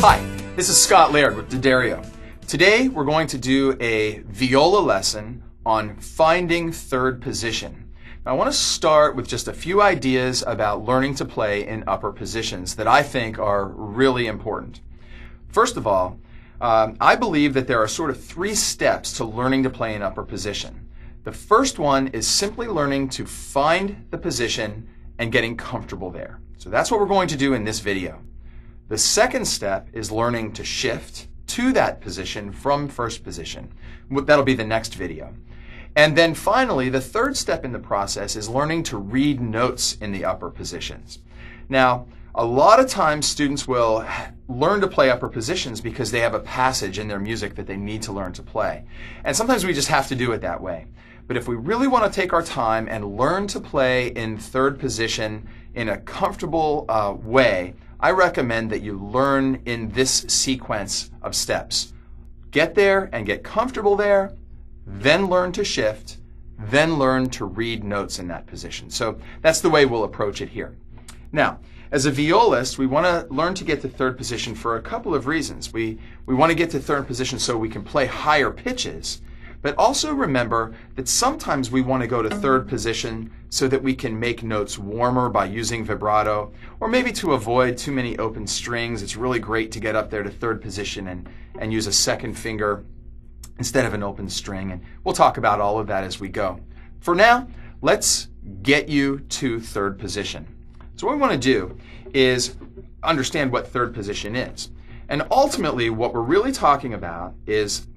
Hi, this is Scott Laird with D'Addario. Today we're going to do a viola lesson on finding third position. Now, I want to start with just a few ideas about learning to play in upper positions that I think are really important. First of all, I believe that there are sort of 3 steps to learning to play in upper position. The first one is simply learning to find the position and getting comfortable there. So that's what we're going to do in this video. The second step is learning to shift to that position from first position. That'll be the next video. And then finally, the third step in the process is learning to read notes in the upper positions. Now, a lot of times students will learn to play upper positions because they have a passage in their music that they need to learn to play. And sometimes we just have to do it that way. But if we really want to take our time and learn to play in third position in a comfortable way, I recommend that you learn in this sequence of steps. Get there and get comfortable there, then learn to shift, then learn to read notes in that position. So that's the way we'll approach it here. Now, as a violist, we want to learn to get to third position for a couple of reasons. We want to get to third position so we can play higher pitches, but also remember that sometimes we want to go to third position so that we can make notes warmer by using vibrato, or maybe to avoid too many open strings. It's really great to get up there to third position and use a second finger instead of an open string. And we'll talk about all of that as we go. For now, let's get you to third position. So what we want to do is understand what third position is. And ultimately, what we're really talking about is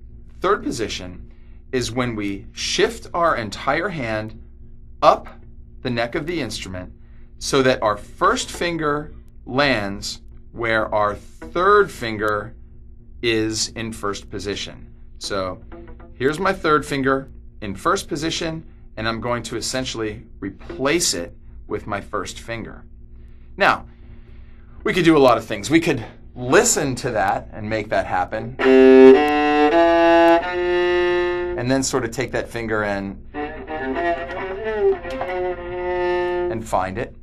third position is when we shift our entire hand up the neck of the instrument so that our first finger lands where our third finger is in first position. So here's my third finger in first position, and I'm going to essentially replace it with my first finger. Now, we could do a lot of things. We could listen to that and make that happen, and then sort of take that finger and find it.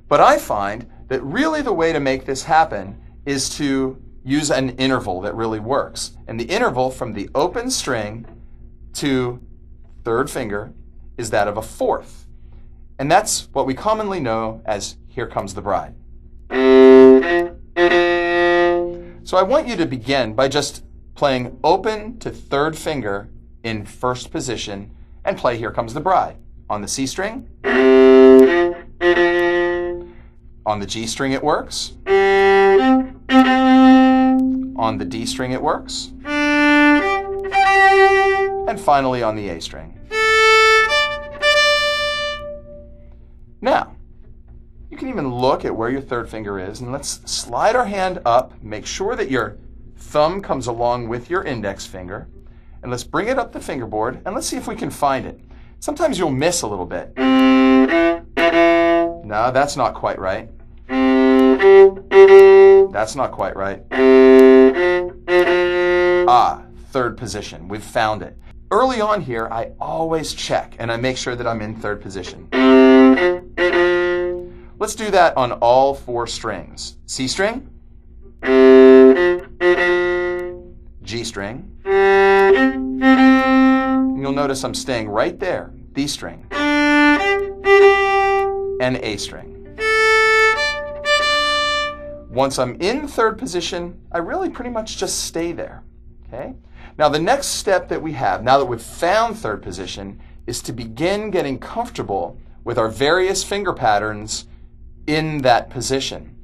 But I find that really the way to make this happen is to use an interval that really works. And the interval from the open string to third finger is that of a fourth. And that's what we commonly know as Here Comes the Bride. So I want you to begin by just playing open to third finger in first position and play Here Comes the Bride. On the C string, on the G string it works, on the D string it works, and finally on the A string. Now, you can even look at where your third finger is, and let's slide our hand up, make sure that your thumb comes along with your index finger, and let's bring it up the fingerboard, and let's see if we can find it. Sometimes you'll miss a little bit. No, that's not quite right. That's not quite right. Third position. We've found it. Early on here, I always check, and I make sure that I'm in third position. Let's do that on all 4 strings. C string, G string, and you'll notice I'm staying right there, D string, and A string. Once I'm in third position, I really pretty much just stay there. Okay? Now the next step that we have, now that we've found third position, is to begin getting comfortable with our various finger patterns in that position.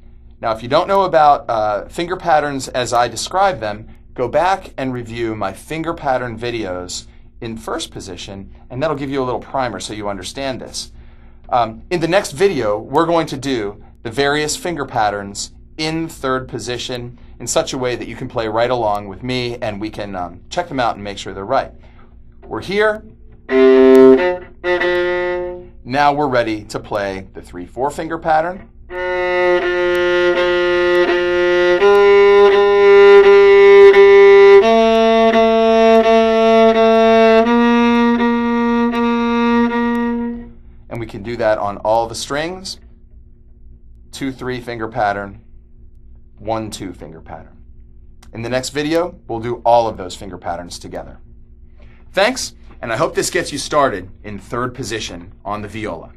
Now if you don't know about finger patterns as I describe them, go back and review my finger pattern videos in first position, and that'll give you a little primer so you understand this. In the next video, we're going to do the various finger patterns in third position in such a way that you can play right along with me and we can check them out and make sure they're right. We're here. Now we're ready to play the 3/4 finger pattern. And we can do that on all the strings. 2/3 finger pattern, 1/2 finger pattern. In the next video, we'll do all of those finger patterns together. Thanks, and I hope this gets you started in third position on the viola.